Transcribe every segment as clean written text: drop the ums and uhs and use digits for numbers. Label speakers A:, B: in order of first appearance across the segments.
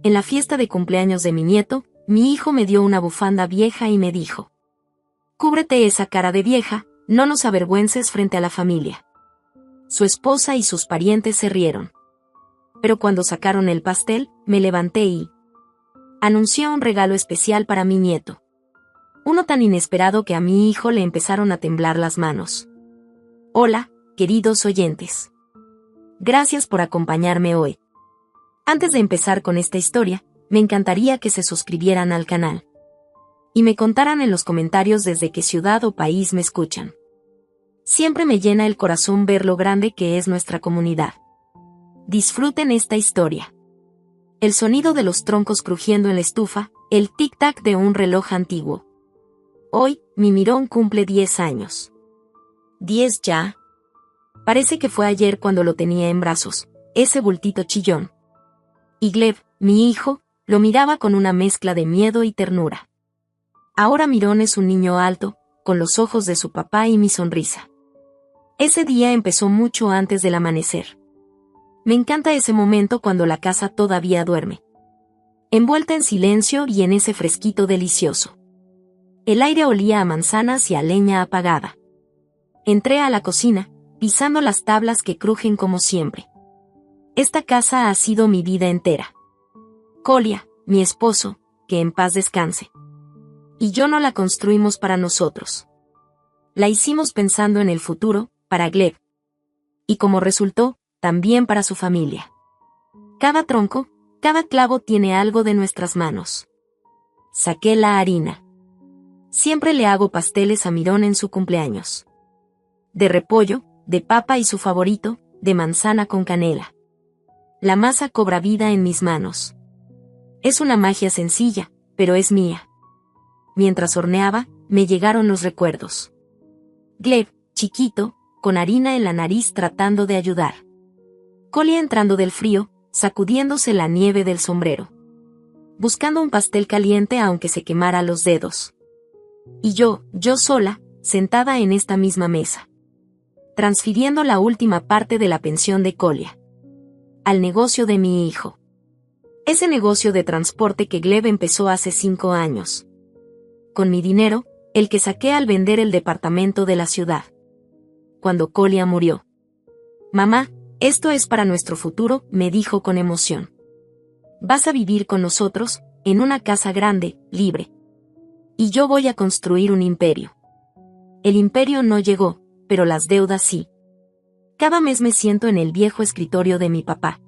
A: En la fiesta de cumpleaños de mi nieto, mi hijo me dio una bufanda vieja y me dijo: «Cúbrete esa cara de vieja, no nos avergüences frente a la familia». Su esposa y sus parientes se rieron. Pero cuando sacaron el pastel, me levanté y anuncié un regalo especial para mi nieto. Uno tan inesperado que a mi hijo le empezaron a temblar las manos. Hola, queridos oyentes. Gracias por acompañarme hoy. Antes de empezar con esta historia, me encantaría que se suscribieran al canal y me contaran en los comentarios desde qué ciudad o país me escuchan. Siempre me llena el corazón ver lo grande que es nuestra comunidad. Disfruten esta historia. El sonido de los troncos crujiendo en la estufa, el tic-tac de un reloj antiguo. Hoy, mi Mirón cumple 10 años. ¿10 ya? Parece que fue ayer cuando lo tenía en brazos, ese bultito chillón. Y Gleb, mi hijo, lo miraba con una mezcla de miedo y ternura. Ahora Mirón es un niño alto, con los ojos de su papá y mi sonrisa. Ese día empezó mucho antes del amanecer. Me encanta ese momento cuando la casa todavía duerme, envuelta en silencio y en ese fresquito delicioso. El aire olía a manzanas y a leña apagada. Entré a la cocina, pisando las tablas que crujen como siempre. Esta casa ha sido mi vida entera. Colia, mi esposo, que en paz descanse. Y yo no la construimos para nosotros. La hicimos pensando en el futuro, para Gleb. Y como resultó, también para su familia. Cada tronco, cada clavo tiene algo de nuestras manos. Saqué la harina. Siempre le hago pasteles a Mirón en su cumpleaños. De repollo, de papa y su favorito, de manzana con canela. La masa cobra vida en mis manos. Es una magia sencilla, pero es mía. Mientras horneaba, me llegaron los recuerdos. Gleb, chiquito, con harina en la nariz tratando de ayudar. Colia entrando del frío, sacudiéndose la nieve del sombrero. Buscando un pastel caliente aunque se quemara los dedos. Y yo sola, sentada en esta misma mesa. Transfiriendo la última parte de la pensión de Colia al negocio de mi hijo. Ese negocio de transporte que Gleb empezó hace 5 años. Con mi dinero, el que saqué al vender el departamento de la ciudad. Cuando Colia murió. Mamá, esto es para nuestro futuro, me dijo con emoción. Vas a vivir con nosotros, en una casa grande, libre. Y yo voy a construir un imperio. El imperio no llegó, pero las deudas sí. Cada mes me siento en el viejo escritorio de mi papá.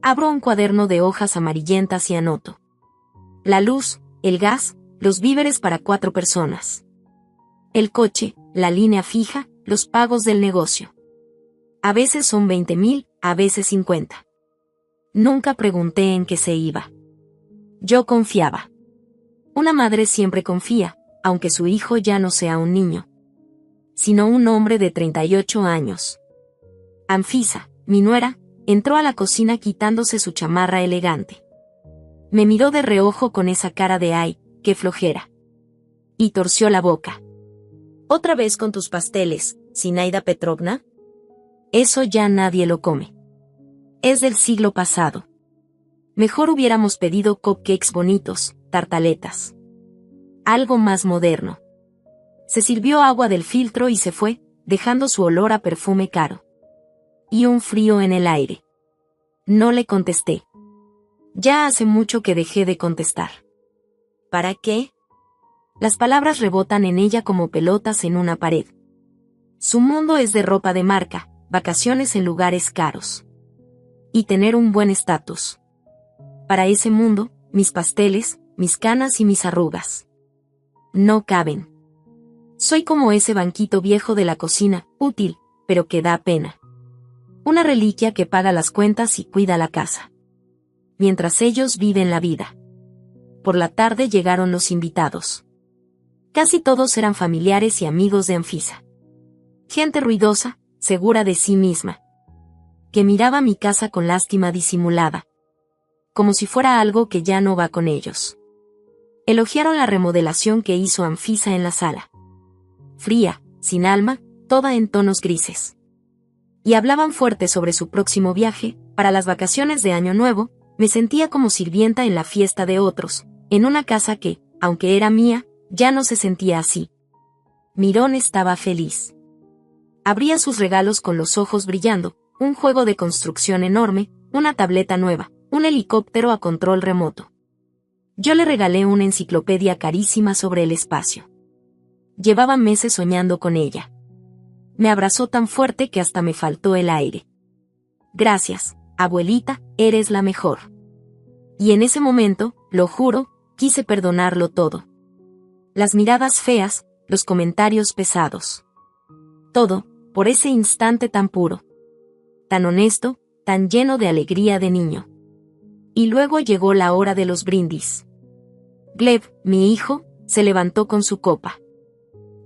A: Abro un cuaderno de hojas amarillentas y anoto. La luz, el gas, los víveres para 4 personas. El coche, la línea fija, los pagos del negocio. A veces son 20,000, a veces 50. Nunca pregunté en qué se iba. Yo confiaba. Una madre siempre confía, aunque su hijo ya no sea un niño, sino un hombre de 38 años. Anfisa, mi nuera, entró a la cocina quitándose su chamarra elegante. Me miró de reojo con esa cara de ¡ay, qué flojera! Y torció la boca. ¿Otra vez con tus pasteles, Zinaida Petrovna? Eso ya nadie lo come. Es del siglo pasado. Mejor hubiéramos pedido cupcakes bonitos, tartaletas. Algo más moderno. Se sirvió agua del filtro y se fue, dejando su olor a perfume caro. Y un frío en el aire. No le contesté. Ya hace mucho que dejé de contestar. ¿Para qué? Las palabras rebotan en ella como pelotas en una pared. Su mundo es de ropa de marca, vacaciones en lugares caros. Y tener un buen estatus. Para ese mundo, mis pasteles, mis canas y mis arrugas no caben. Soy como ese banquito viejo de la cocina, útil, pero que da pena. Una reliquia que paga las cuentas y cuida la casa. Mientras ellos viven la vida. Por la tarde llegaron los invitados. Casi todos eran familiares y amigos de Anfisa. Gente ruidosa, segura de sí misma. Que miraba mi casa con lástima disimulada. Como si fuera algo que ya no va con ellos. Elogiaron la remodelación que hizo Anfisa en la sala. Fría, sin alma, toda en tonos grises. Y hablaban fuerte sobre su próximo viaje, para las vacaciones de Año Nuevo, Me sentía como sirvienta en la fiesta de otros, en una casa que, aunque era mía, ya no se sentía así. Mirón estaba feliz. Abría sus regalos con los ojos brillando, un juego de construcción enorme, una tableta nueva, un helicóptero a control remoto. Yo le regalé una enciclopedia carísima sobre el espacio. Llevaba meses soñando con ella. Me abrazó tan fuerte que hasta me faltó el aire. Gracias, abuelita, eres la mejor. Y en ese momento, lo juro, quise perdonarlo todo. Las miradas feas, los comentarios pesados. Todo, por ese instante tan puro. Tan honesto, tan lleno de alegría de niño. Y luego llegó la hora de los brindis. Gleb, mi hijo, se levantó con su copa.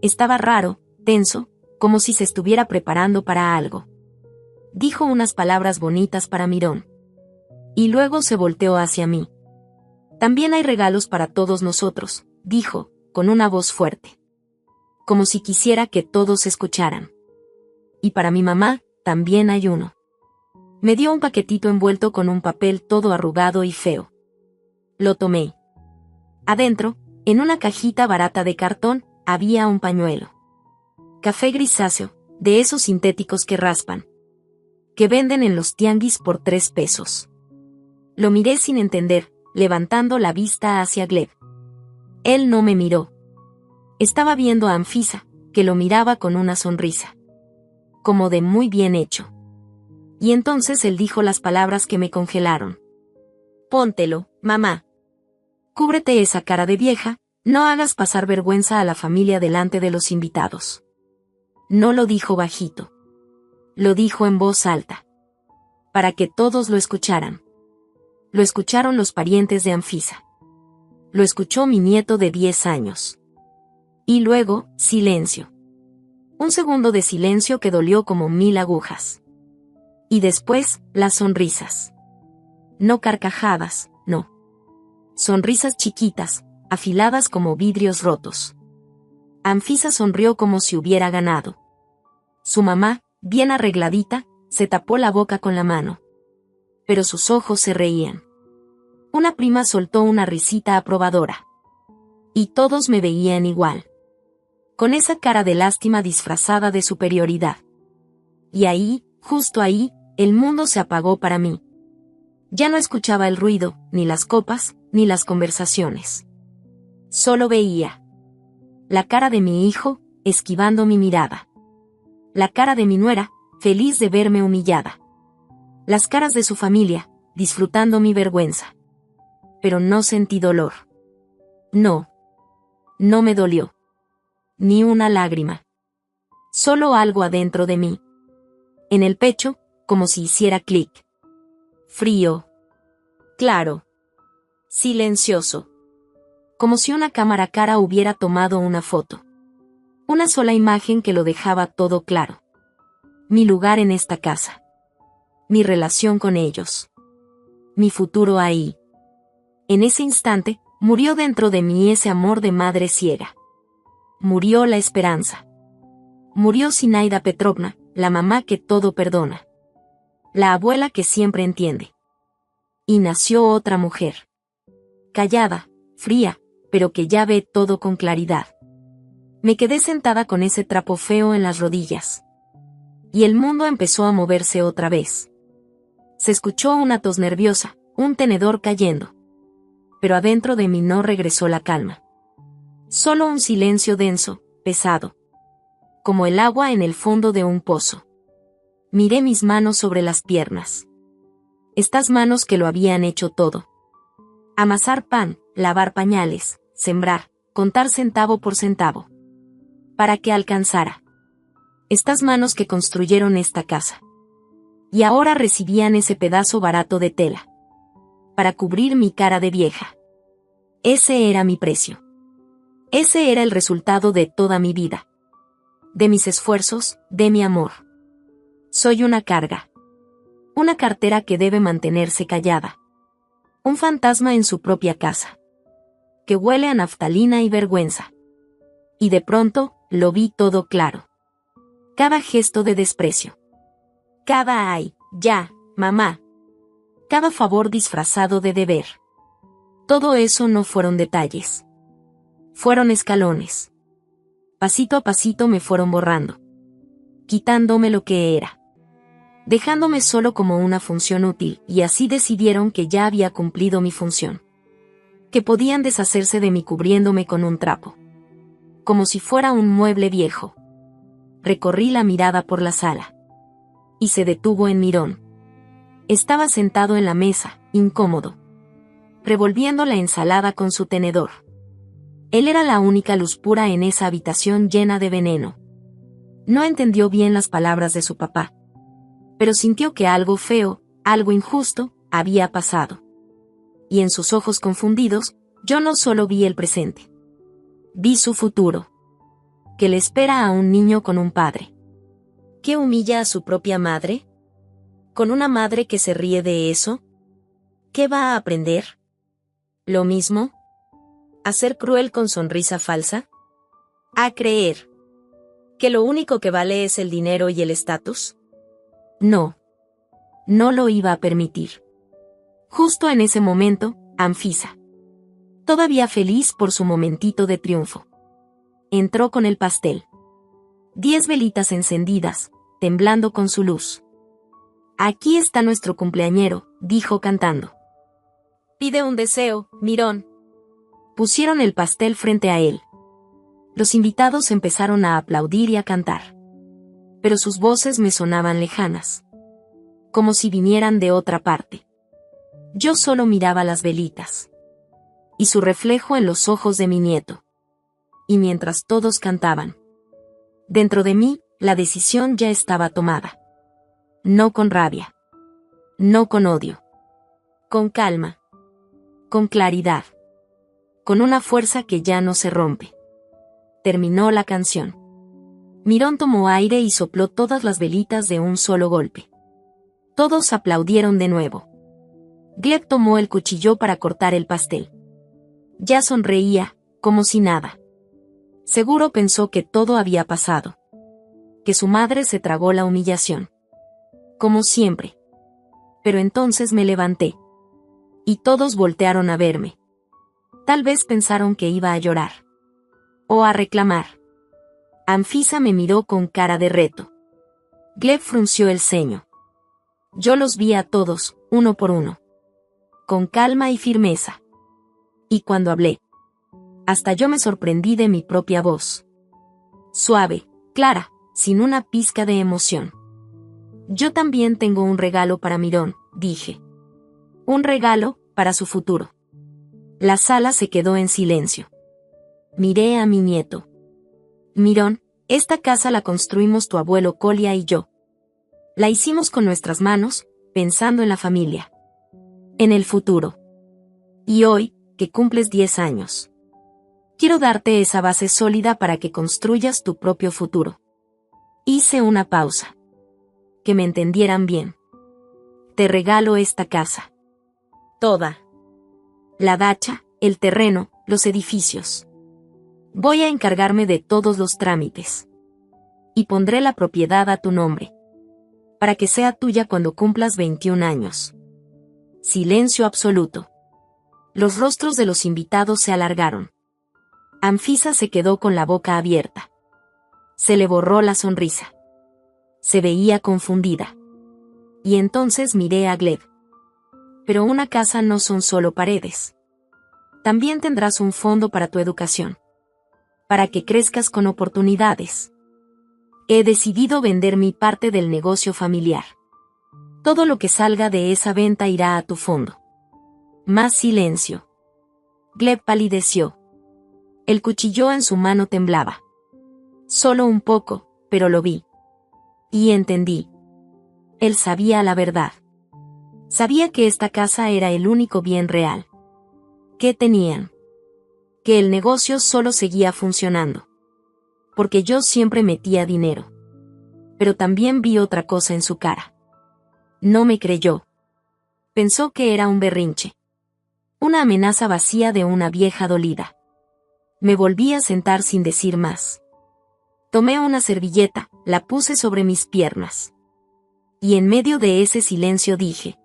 A: Estaba raro, tenso, como si se estuviera preparando para algo. Dijo unas palabras bonitas para Mirón. Y luego se volteó hacia mí. También hay regalos para todos nosotros, dijo, con una voz fuerte. Como si quisiera que todos escucharan. Y para mi mamá, también hay uno. Me dio un paquetito envuelto con un papel todo arrugado y feo. Lo tomé. Adentro, en una cajita barata de cartón, había un pañuelo. Café grisáceo, de esos sintéticos que raspan. Que venden en los tianguis por 3 pesos. Lo miré sin entender, levantando la vista hacia Gleb. Él no me miró. Estaba viendo a Anfisa, que lo miraba con una sonrisa. Como de muy bien hecho. Y entonces él dijo las palabras que me congelaron. Póntelo, mamá. Cúbrete esa cara de vieja, no hagas pasar vergüenza a la familia delante de los invitados. No lo dijo bajito. Lo dijo en voz alta. Para que todos lo escucharan. Lo escucharon los parientes de Anfisa. Lo escuchó mi nieto de 10 años. Y luego, silencio. Un segundo de silencio que dolió como 1000 agujas. Y después, las sonrisas. No carcajadas, no. Sonrisas chiquitas, afiladas como vidrios rotos. Anfisa sonrió como si hubiera ganado. Su mamá, bien arregladita, se tapó la boca con la mano. Pero sus ojos se reían. Una prima soltó una risita aprobadora. Y todos me veían igual. Con esa cara de lástima disfrazada de superioridad. Y ahí, justo ahí, el mundo se apagó para mí. Ya no escuchaba el ruido, ni las copas, ni las conversaciones. Solo veía la cara de mi hijo, esquivando mi mirada. La cara de mi nuera, feliz de verme humillada. Las caras de su familia, disfrutando mi vergüenza. Pero no sentí dolor. No. No me dolió. Ni una lágrima. Solo algo adentro de mí. En el pecho, como si hiciera clic. Frío. Claro. Silencioso. Como si una cámara cara hubiera tomado una foto. Una sola imagen que lo dejaba todo claro. Mi lugar en esta casa. Mi relación con ellos. Mi futuro ahí. En ese instante, murió dentro de mí ese amor de madre ciega. Murió la esperanza. Murió Zinaida Petrovna, la mamá que todo perdona. La abuela que siempre entiende. Y nació otra mujer. Callada, fría, pero que ya ve todo con claridad. Me quedé sentada con ese trapo feo en las rodillas. Y el mundo empezó a moverse otra vez. Se escuchó una tos nerviosa, un tenedor cayendo. Pero adentro de mí no regresó la calma. Solo un silencio denso, pesado. Como el agua en el fondo de un pozo. Miré mis manos sobre las piernas. Estas manos que lo habían hecho todo. Amasar pan, lavar pañales, sembrar, contar centavo por centavo. Para que alcanzara. Estas manos que construyeron esta casa. Y ahora recibían ese pedazo barato de tela. Para cubrir mi cara de vieja. Ese era mi precio. Ese era el resultado de toda mi vida. De mis esfuerzos, de mi amor. Soy una carga. Una cartera que debe mantenerse callada. Un fantasma en su propia casa. Que huele a naftalina y vergüenza. Y de pronto, lo vi todo claro. Cada gesto de desprecio. Cada ay, ya, mamá. cada favor disfrazado de deber. Todo eso no fueron detalles. Fueron escalones. Pasito a pasito me fueron borrando, quitándome lo que era, dejándome solo como una función útil, y así decidieron que ya había cumplido mi función. Que podían deshacerse de mí cubriéndome con un trapo. Como si fuera un mueble viejo. Recorrí la mirada por la sala. Y se detuvo en Mirón. Estaba sentado en la mesa, incómodo, revolviendo la ensalada con su tenedor. Él era la única luz pura en esa habitación llena de veneno. No entendió bien las palabras de su papá, pero sintió que algo feo, algo injusto, había pasado. Y en sus ojos confundidos, yo no solo vi el presente. Vi su futuro. Que le espera a un niño con un padre. ¿Qué humilla a su propia madre? ¿Con una madre que se ríe de eso? ¿Qué va a aprender? ¿Lo mismo? ¿A ser cruel con sonrisa falsa? ¿A creer que lo único que vale es el dinero y el estatus? No. No lo iba a permitir. Justo en ese momento, Anfisa, todavía feliz por su momentito de triunfo, entró con el pastel. 10 velitas encendidas, temblando con su luz. Aquí está nuestro cumpleañero, dijo cantando. Pide un deseo, Mirón. Pusieron el pastel frente a él. Los invitados empezaron a aplaudir y a cantar. Pero sus voces me sonaban lejanas, como si vinieran de otra parte. Yo solo miraba las velitas. Y su reflejo en los ojos de mi nieto. Y mientras todos cantaban, dentro de mí, la decisión ya estaba tomada. No con rabia. No con odio. Con calma. Con claridad. Con una fuerza que ya no se rompe. Terminó la canción. Mirón tomó aire y sopló todas las velitas de un solo golpe. Todos aplaudieron de nuevo. Gleb tomó el cuchillo para cortar el pastel. Ya sonreía, como si nada. Seguro pensó que todo había pasado. Que su madre se tragó la humillación. Como siempre. Pero entonces me levanté. Y todos voltearon a verme. Tal vez pensaron que iba a llorar. O a reclamar. Anfisa me miró con cara de reto. Gleb frunció el ceño. Yo los vi a todos, uno por uno. Con calma y firmeza. Y cuando hablé, hasta yo me sorprendí de mi propia voz. Suave, clara, sin una pizca de emoción. Yo también tengo un regalo para Mirón, dije. Un regalo, para su futuro. La sala se quedó en silencio. Miré a mi nieto. Mirón, esta casa la construimos tu abuelo Colia y yo. La hicimos con nuestras manos, pensando en la familia. En el futuro. Y hoy, que cumples 10 años. Quiero darte esa base sólida para que construyas tu propio futuro. Hice una pausa. Que me entendieran bien. Te regalo esta casa. Toda. La dacha, el terreno, los edificios. Voy a encargarme de todos los trámites. Y pondré la propiedad a tu nombre. Para que sea tuya cuando cumplas 21 años. Silencio absoluto. Los rostros de los invitados se alargaron. Anfisa se quedó con la boca abierta. Se le borró la sonrisa. Se veía confundida. Y entonces miré a Gleb. Pero una casa no son solo paredes. También tendrás un fondo para tu educación. Para que crezcas con oportunidades. He decidido vender mi parte del negocio familiar. Todo lo que salga de esa venta irá a tu fondo. Más silencio. Gleb palideció. El cuchillo en su mano temblaba. Solo un poco, pero lo vi. Y entendí. Él sabía la verdad. Sabía que esta casa era el único bien real. ¿Qué tenían? Que el negocio solo seguía funcionando. Porque yo siempre metía dinero. Pero también vi otra cosa en su cara. No me creyó. Pensó que era un berrinche. Una amenaza vacía de una vieja dolida. Me volví a sentar sin decir más. Tomé una servilleta, la puse sobre mis piernas. Y en medio de ese silencio dije: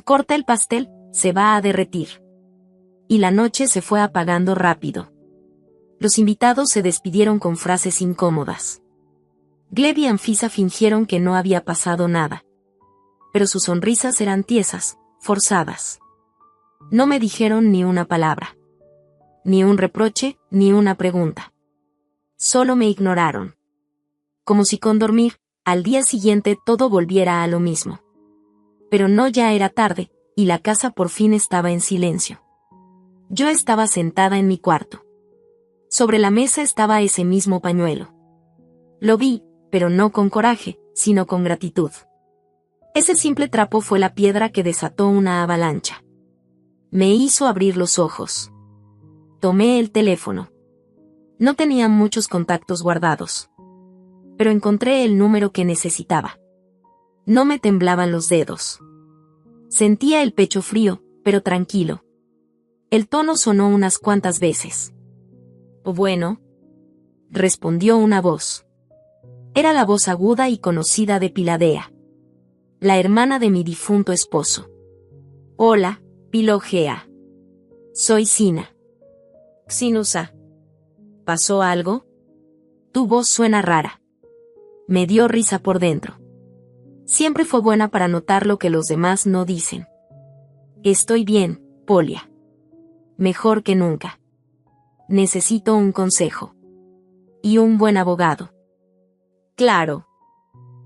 A: Corta el pastel, se va a derretir. Y la noche se fue apagando rápido. Los invitados se despidieron con frases incómodas. Gleb y Anfisa fingieron que no había pasado nada. Pero sus sonrisas eran tiesas, forzadas. No me dijeron ni una palabra. Ni un reproche, ni una pregunta. Solo me ignoraron. Como si con dormir, al día siguiente todo volviera a lo mismo. Pero no, ya era tarde, y la casa por fin estaba en silencio. Yo estaba sentada en mi cuarto. Sobre la mesa estaba ese mismo pañuelo. Lo vi, pero no con coraje, sino con gratitud. Ese simple trapo fue la piedra que desató una avalancha. Me hizo abrir los ojos. Tomé el teléfono. No tenía muchos contactos guardados. Pero encontré el número que necesitaba. No me temblaban los dedos. Sentía el pecho frío, pero tranquilo. El tono sonó unas cuantas veces. Bueno, respondió una voz. Era la voz aguda y conocida de Piladea, la hermana de mi difunto esposo. Hola, Pilogea. Soy Sina. Xinusa. ¿Pasó algo? Tu voz suena rara. Me dio risa por dentro. Siempre fue buena para notar lo que los demás no dicen. Estoy bien, Polia. Mejor que nunca. Necesito un consejo. Y un buen abogado. Claro.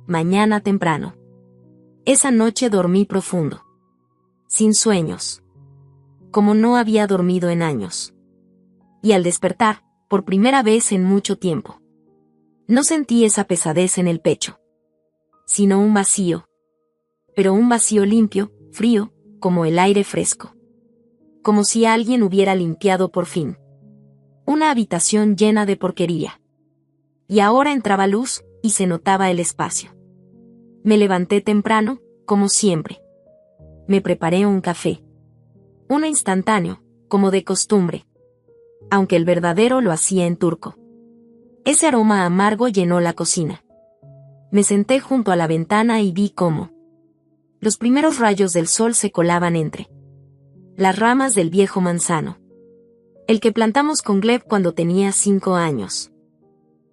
A: Mañana temprano. Esa noche dormí profundo. Sin sueños. Como no había dormido en años. Y al despertar, por primera vez en mucho tiempo, no sentí esa pesadez en el pecho. Sino un vacío. Pero un vacío limpio, frío, como el aire fresco. Como si alguien hubiera limpiado por fin. Una habitación llena de porquería. Y ahora entraba luz, y se notaba el espacio. Me levanté temprano, como siempre. Me preparé un café. Uno instantáneo, como de costumbre. Aunque el verdadero lo hacía en turco. Ese aroma amargo llenó la cocina. Me senté junto a la ventana y vi cómo los primeros rayos del sol se colaban entre las ramas del viejo manzano. El que plantamos con Gleb cuando tenía 5 años.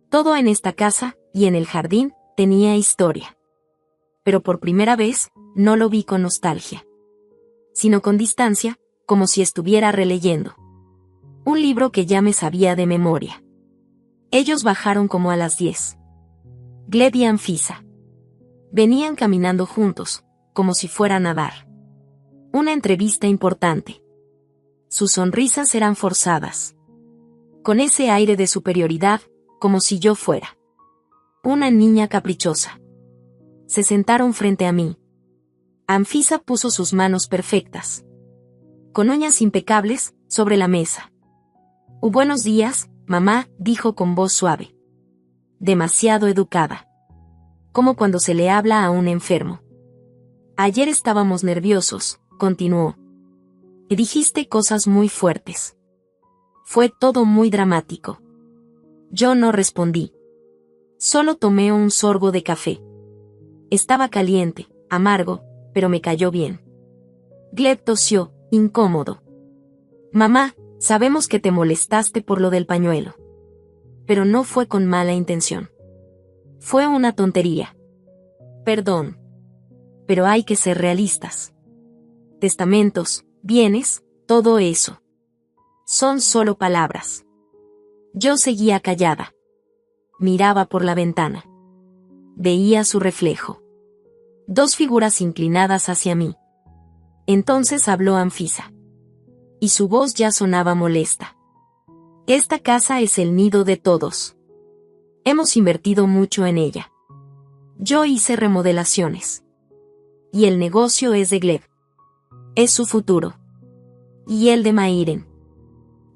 A: Todo en esta casa, y en el jardín, tenía historia. Pero por primera vez, no lo vi con nostalgia. Sino con distancia, como si estuviera releyendo un libro que ya me sabía de memoria. Ellos bajaron como a las 10. Gleb y Anfisa. Venían caminando juntos, como si fueran a dar una entrevista importante. Sus sonrisas eran forzadas. Con ese aire de superioridad, como si yo fuera una niña caprichosa. Se sentaron frente a mí. Anfisa puso sus manos perfectas, con uñas impecables, sobre la mesa. Buenos días, mamá, dijo con voz suave. Demasiado educada. Como cuando se le habla a un enfermo. Ayer estábamos nerviosos, continuó. Y dijiste cosas muy fuertes. Fue todo muy dramático. Yo no respondí. Solo tomé un sorbo de café. Estaba caliente, amargo, pero me cayó bien. Gleb tosió, incómodo. Mamá, sabemos que te molestaste por lo del pañuelo. Pero no fue con mala intención. Fue una tontería. Perdón. Pero hay que ser realistas. Testamentos, bienes, todo eso. Son solo palabras. Yo seguía callada. Miraba por la ventana. Veía su reflejo. 2 figuras inclinadas hacia mí. Entonces habló Anfisa. Y su voz ya sonaba molesta. Esta casa es el nido de todos. Hemos invertido mucho en ella. Yo hice remodelaciones. Y el negocio es de Gleb. Es su futuro. Y el de Mairen.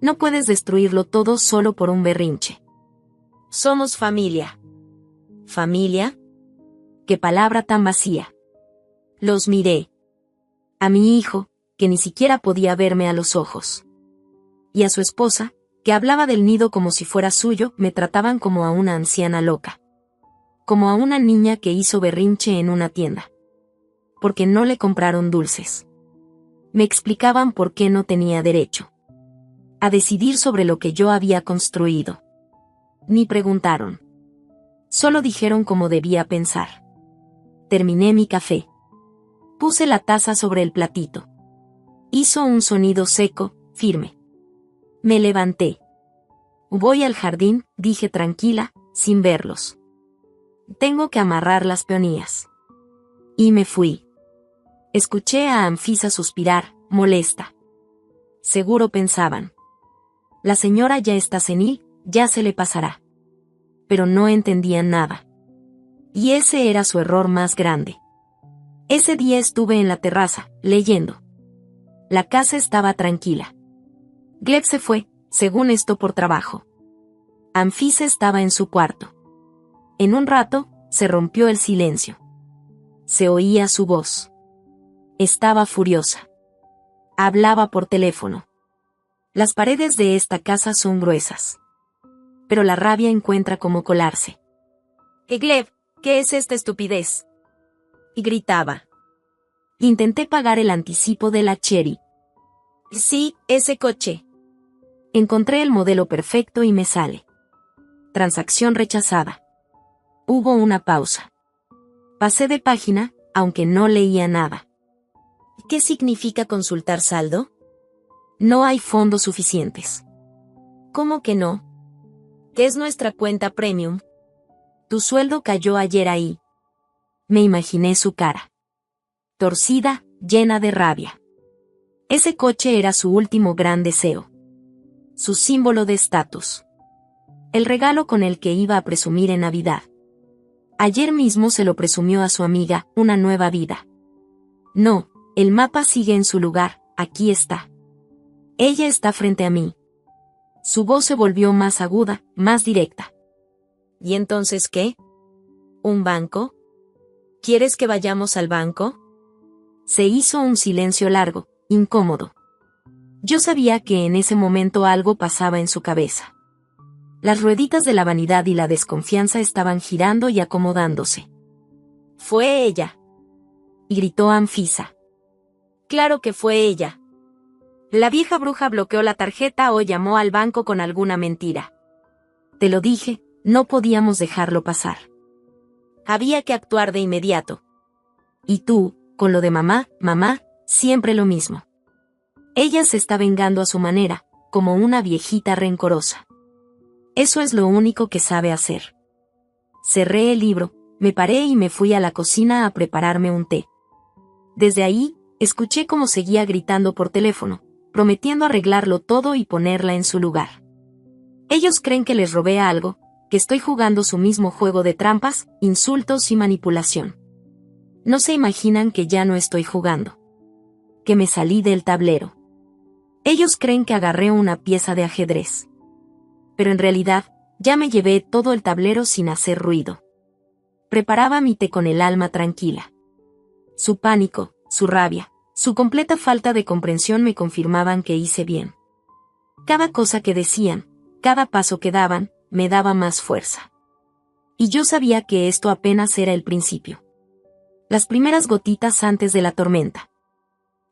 A: No puedes destruirlo todo solo por un berrinche. Somos familia. ¿Familia? Qué palabra tan vacía. Los miré. A mi hijo, que ni siquiera podía verme a los ojos. Y a su esposa, que hablaba del nido como si fuera suyo, me trataban como a una anciana loca. Como a una niña que hizo berrinche en una tienda. Porque no le compraron dulces. Me explicaban por qué no tenía derecho a decidir sobre lo que yo había construido. Ni preguntaron. Solo dijeron cómo debía pensar. Terminé mi café. Puse la taza sobre el platito. Hizo un sonido seco, firme. Me levanté. Voy al jardín, dije tranquila, sin verlos. Tengo que amarrar las peonías. Y me fui. Escuché a Anfisa suspirar, molesta. Seguro pensaban. La señora ya está senil, ya se le pasará. Pero no entendían nada. Y ese era su error más grande. Ese día estuve en la terraza, leyendo. La casa estaba tranquila. Gleb se fue, según esto por trabajo. Anfisa estaba en su cuarto. En un rato, se rompió el silencio. Se oía su voz. Estaba furiosa. Hablaba por teléfono. Las paredes de esta casa son gruesas. Pero la rabia encuentra cómo colarse. Gleb, ¿qué es esta estupidez? Y gritaba. Intenté pagar el anticipo de la Chery. Sí, ese coche. Encontré el modelo perfecto y me sale. Transacción rechazada. Hubo una pausa. Pasé de página, aunque no leía nada. ¿Qué significa consultar saldo? No hay fondos suficientes. ¿Cómo que no? ¿Qué es nuestra cuenta premium? Tu sueldo cayó ayer ahí. Me imaginé su cara. Torcida, llena de rabia. Ese coche era su último gran deseo. Su símbolo de estatus. El regalo con el que iba a presumir en Navidad. Ayer mismo se lo presumió a su amiga, una nueva vida. No, el mapa sigue en su lugar, aquí está. Ella está frente a mí. Su voz se volvió más aguda, más directa. ¿Y entonces qué? ¿Un banco? ¿Quieres que vayamos al banco? Se hizo un silencio largo, incómodo. Yo sabía que en ese momento algo pasaba en su cabeza. Las rueditas de la vanidad y la desconfianza estaban girando y acomodándose. Fue ella. Y gritó Anfisa. Claro que fue ella. La vieja bruja bloqueó la tarjeta o llamó al banco con alguna mentira. Te lo dije, no podíamos dejarlo pasar. Había que actuar de inmediato. Y tú, con lo de mamá, siempre lo mismo. Ella se está vengando a su manera, como una viejita rencorosa. Eso es lo único que sabe hacer. Cerré el libro, me paré y me fui a la cocina a prepararme un té. Desde ahí, escuché cómo seguía gritando por teléfono, prometiendo arreglarlo todo y ponerla en su lugar. Ellos creen que les robé algo, que estoy jugando su mismo juego de trampas, insultos y manipulación. No se imaginan que ya no estoy jugando. Que me salí del tablero. Ellos creen que agarré una pieza de ajedrez. Pero en realidad, ya me llevé todo el tablero sin hacer ruido. Preparaba mi té con el alma tranquila. Su pánico, su rabia, su completa falta de comprensión me confirmaban que hice bien. Cada cosa que decían, cada paso que daban, me daba más fuerza. Y yo sabía que esto apenas era el principio. Las primeras gotitas antes de la tormenta.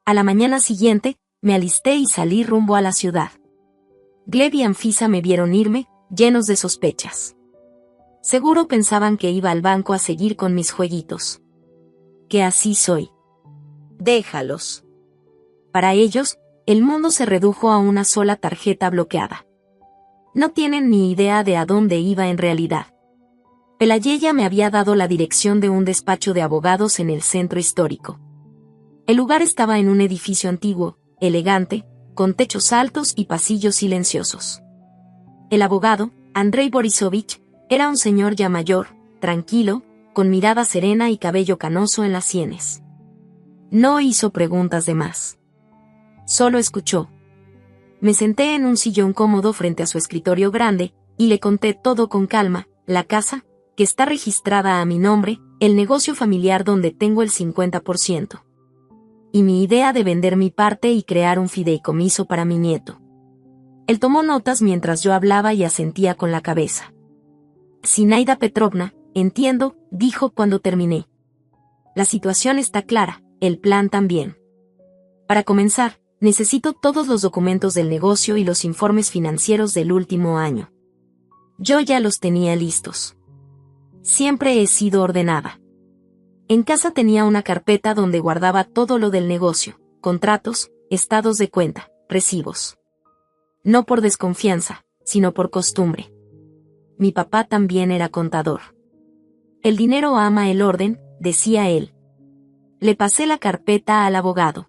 A: A la mañana siguiente, me alisté y salí rumbo a la ciudad. Gleb y Anfisa me vieron irme, llenos de sospechas. Seguro pensaban que iba al banco a seguir con mis jueguitos. Que así soy. Déjalos. Para ellos, el mundo se redujo a una sola tarjeta bloqueada. No tienen ni idea de a dónde iba en realidad. Pelayeya me había dado la dirección de un despacho de abogados en el centro histórico. El lugar estaba en un edificio antiguo, elegante, con techos altos y pasillos silenciosos. El abogado, Andrei Borisovich, era un señor ya mayor, tranquilo, con mirada serena y cabello canoso en las sienes. No hizo preguntas de más. Solo escuchó. Me senté en un sillón cómodo frente a su escritorio grande, y le conté todo con calma, la casa, que está registrada a mi nombre, el negocio familiar donde tengo el 50%. Y mi idea de vender mi parte y crear un fideicomiso para mi nieto. Él tomó notas mientras yo hablaba y asentía con la cabeza. Zinaida Petrovna, entiendo, dijo cuando terminé. La situación está clara, el plan también. Para comenzar, necesito todos los documentos del negocio y los informes financieros del último año. Yo ya los tenía listos. Siempre he sido ordenada. En casa tenía una carpeta donde guardaba todo lo del negocio, contratos, estados de cuenta, recibos. No por desconfianza, sino por costumbre. Mi papá también era contador. El dinero ama el orden, decía él. Le pasé la carpeta al abogado.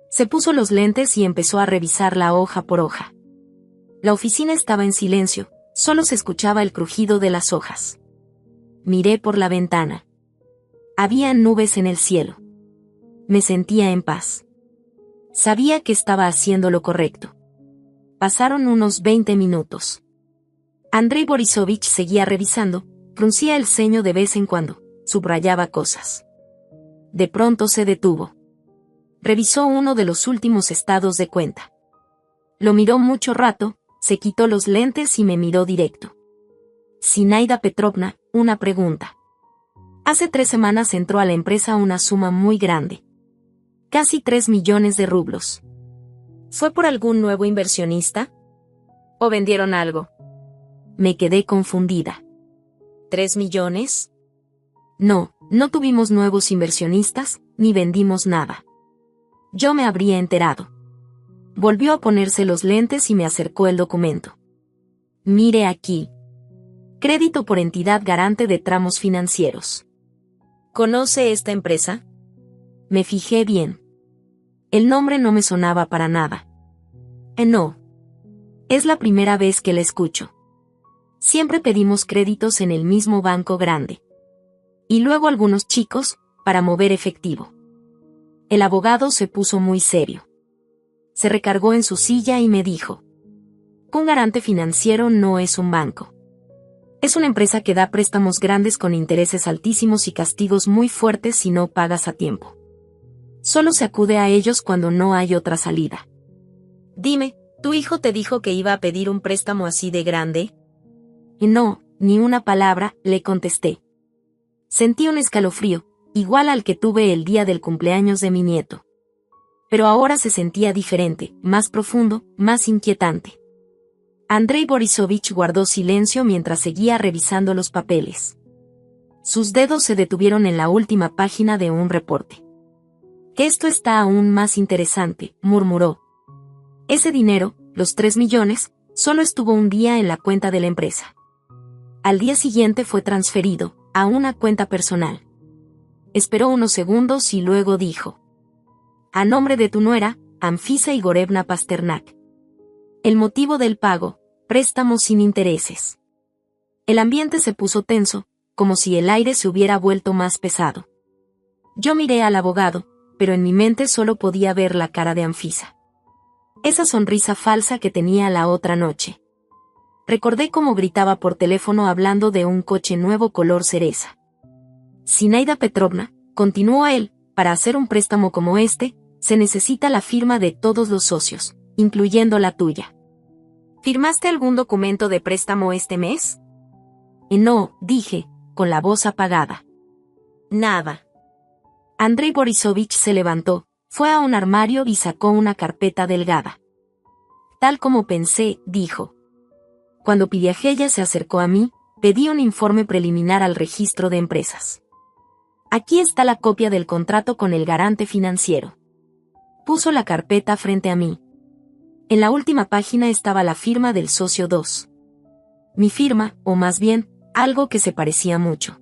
A: Se puso los lentes y empezó a revisarla hoja por hoja. La oficina estaba en silencio, solo se escuchaba el crujido de las hojas. Miré por la ventana. Había nubes en el cielo. Me sentía en paz. Sabía que estaba haciendo lo correcto. Pasaron unos 20 minutos. Andrei Borisovich seguía revisando, fruncía el ceño de vez en cuando, subrayaba cosas. De pronto se detuvo. Revisó uno de los últimos estados de cuenta. Lo miró mucho rato, se quitó los lentes y me miró directo. Zinaida Petrovna, una pregunta. Hace 3 semanas entró a la empresa una suma muy grande. Casi 3 millones de rublos. ¿Fue por algún nuevo inversionista? ¿O vendieron algo? Me quedé confundida. ¿3 millones? No, no tuvimos nuevos inversionistas, ni vendimos nada. Yo me habría enterado. Volvió a ponerse los lentes y me acercó el documento. Mire aquí. Crédito por entidad garante de tramos financieros. ¿Conoce esta empresa? Me fijé bien. El nombre no me sonaba para nada. No. Es la primera vez que la escucho. Siempre pedimos créditos en el mismo banco grande. Y luego algunos chicos, para mover efectivo. El abogado se puso muy serio. Se recargó en su silla y me dijo: un garante financiero no es un banco. Es una empresa que da préstamos grandes con intereses altísimos y castigos muy fuertes si no pagas a tiempo. Solo se acude a ellos cuando no hay otra salida. Dime, ¿tu hijo te dijo que iba a pedir un préstamo así de grande? No, ni una palabra, le contesté. Sentí un escalofrío, igual al que tuve el día del cumpleaños de mi nieto. Pero ahora se sentía diferente, más profundo, más inquietante. Andrei Borisovich guardó silencio mientras seguía revisando los papeles. Sus dedos se detuvieron en la última página de un reporte. Esto está aún más interesante, murmuró. Ese dinero, los 3 millones, solo estuvo un día en la cuenta de la empresa. Al día siguiente fue transferido a una cuenta personal. Esperó unos segundos y luego dijo: a nombre de tu nuera, Anfisa Igorevna Pasternak. El motivo del pago: préstamo sin intereses. El ambiente se puso tenso, como si el aire se hubiera vuelto más pesado. Yo miré al abogado, pero en mi mente solo podía ver la cara de Anfisa. Esa sonrisa falsa que tenía la otra noche. Recordé cómo gritaba por teléfono hablando de un coche nuevo color cereza. Zinaida Petrovna, continuó él, para hacer un préstamo como este, se necesita la firma de todos los socios, incluyendo la tuya. ¿Firmaste algún documento de préstamo este mes? No, dije, con la voz apagada. Nada. Andrei Borisovich se levantó, fue a un armario y sacó una carpeta delgada. Tal como pensé, dijo. Cuando Pidiajella se acercó a mí, pedí un informe preliminar al registro de empresas. Aquí está la copia del contrato con el garante financiero. Puso la carpeta frente a mí. En la última página estaba la firma del socio 2. Mi firma, o más bien, algo que se parecía mucho.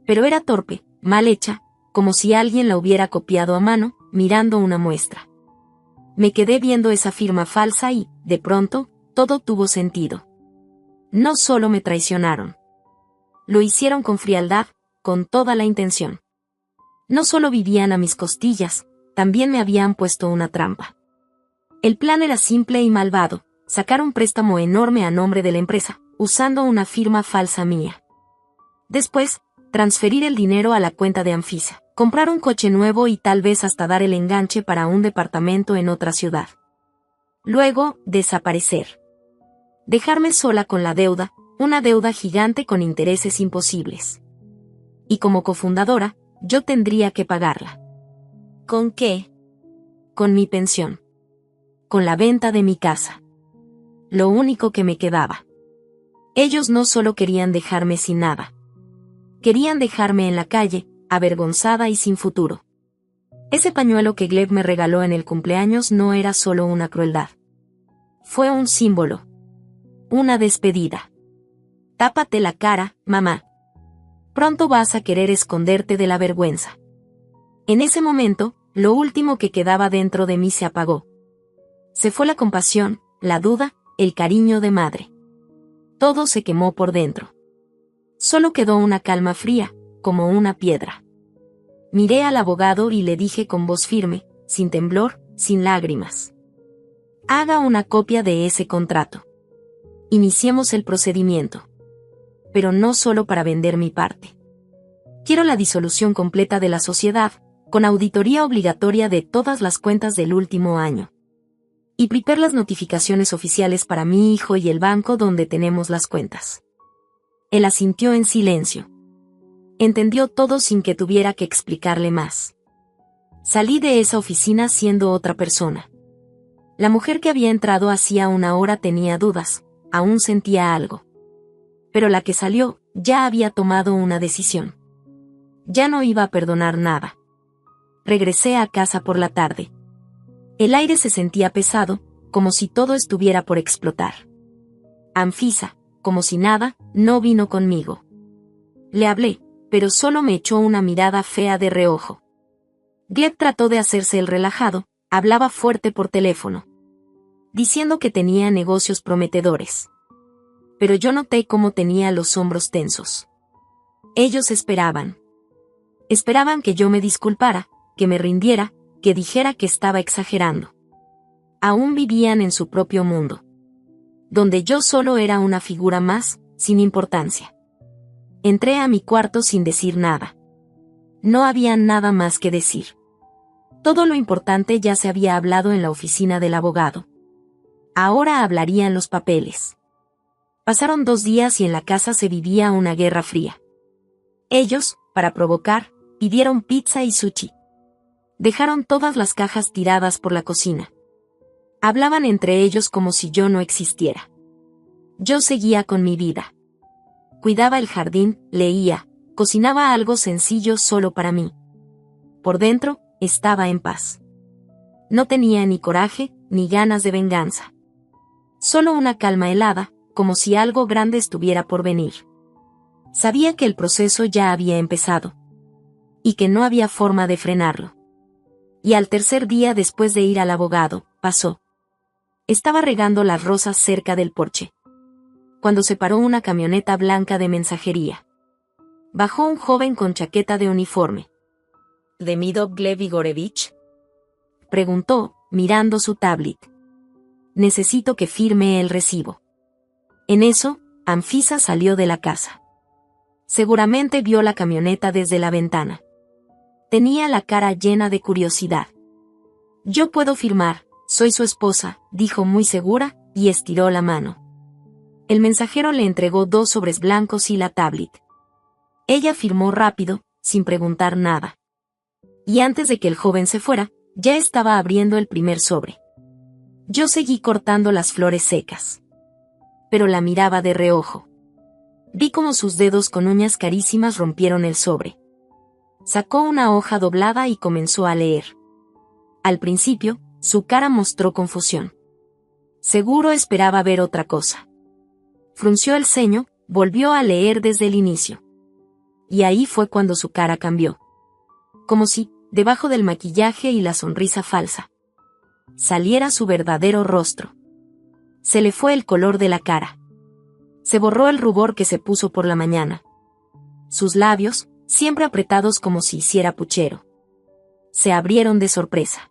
A: Pero era torpe, mal hecha, como si alguien la hubiera copiado a mano, mirando una muestra. Me quedé viendo esa firma falsa y, de pronto, todo tuvo sentido. No solo me traicionaron. Lo hicieron con frialdad, con toda la intención. No solo vivían a mis costillas, también me habían puesto una trampa. El plan era simple y malvado: sacar un préstamo enorme a nombre de la empresa, usando una firma falsa mía. Después, transferir el dinero a la cuenta de Anfisa, comprar un coche nuevo y tal vez hasta dar el enganche para un departamento en otra ciudad. Luego, desaparecer. Dejarme sola con la deuda, una deuda gigante con intereses imposibles. Y como cofundadora, yo tendría que pagarla. ¿Con qué? con mi pensión. Con la venta de mi casa. Lo único que me quedaba. Ellos no solo querían dejarme sin nada. Querían dejarme en la calle, avergonzada y sin futuro. Ese pañuelo que Gleb me regaló en el cumpleaños no era solo una crueldad. Fue un símbolo. Una despedida. Tápate la cara, mamá. Pronto vas a querer esconderte de la vergüenza. En ese momento, lo último que quedaba dentro de mí se apagó. Se fue la compasión, la duda, el cariño de madre. Todo se quemó por dentro. Solo quedó una calma fría, como una piedra. Miré al abogado y le dije con voz firme, sin temblor, sin lágrimas. Haga una copia de ese contrato. Iniciemos el procedimiento. Pero no solo para vender mi parte. Quiero la disolución completa de la sociedad, con auditoría obligatoria de todas las cuentas del último año. Y prepare las notificaciones oficiales para mi hijo y el banco donde tenemos las cuentas. Él asintió en silencio. Entendió todo sin que tuviera que explicarle más. Salí de esa oficina siendo otra persona. La mujer que había entrado hacía una hora tenía dudas, aún sentía algo. Pero la que salió, ya había tomado una decisión. Ya no iba a perdonar nada. Regresé a casa por la tarde. El aire se sentía pesado, como si todo estuviera por explotar. Anfisa, como si nada, no vino conmigo. Le hablé, pero solo me echó una mirada fea de reojo. Gleb trató de hacerse el relajado, hablaba fuerte por teléfono, diciendo que tenía negocios prometedores. Pero yo noté cómo tenía los hombros tensos. Ellos esperaban. Esperaban que yo me disculpara, que me rindiera, que dijera que estaba exagerando. Aún vivían en su propio mundo. Donde yo solo era una figura más, sin importancia. Entré a mi cuarto sin decir nada. No había nada más que decir. Todo lo importante ya se había hablado en la oficina del abogado. Ahora hablarían los papeles. Pasaron 2 días y en la casa se vivía una guerra fría. Ellos, para provocar, pidieron pizza y sushi. Dejaron todas las cajas tiradas por la cocina. Hablaban entre ellos como si yo no existiera. Yo seguía con mi vida. Cuidaba el jardín, leía, cocinaba algo sencillo solo para mí. Por dentro, estaba en paz. No tenía ni coraje, ni ganas de venganza. Solo una calma helada, como si algo grande estuviera por venir. Sabía que el proceso ya había empezado. Y que no había forma de frenarlo. Y al tercer día después de ir al abogado, pasó. Estaba regando las rosas cerca del porche. Cuando se paró una camioneta blanca de mensajería. Bajó un joven con chaqueta de uniforme. ¿Demidov Gleb Igorevich? Preguntó, mirando su tablet. Necesito que firme el recibo. En eso, Anfisa salió de la casa. Seguramente vio la camioneta desde la ventana. Tenía la cara llena de curiosidad. Yo puedo firmar, soy su esposa, dijo muy segura, y estiró la mano. El mensajero le entregó 2 sobres blancos y la tablet. Ella firmó rápido, sin preguntar nada. Y antes de que el joven se fuera, ya estaba abriendo el primer sobre. Yo seguí cortando las flores secas. Pero la miraba de reojo. Vi cómo sus dedos con uñas carísimas rompieron el sobre. Sacó una hoja doblada y comenzó a leer. Al principio, su cara mostró confusión. Seguro esperaba ver otra cosa. Frunció el ceño, volvió a leer desde el inicio. Y ahí fue cuando su cara cambió. Como si, debajo del maquillaje y la sonrisa falsa, saliera su verdadero rostro. Se le fue el color de la cara. Se borró el rubor que se puso por la mañana. Sus labios, siempre apretados como si hiciera puchero, se abrieron de sorpresa.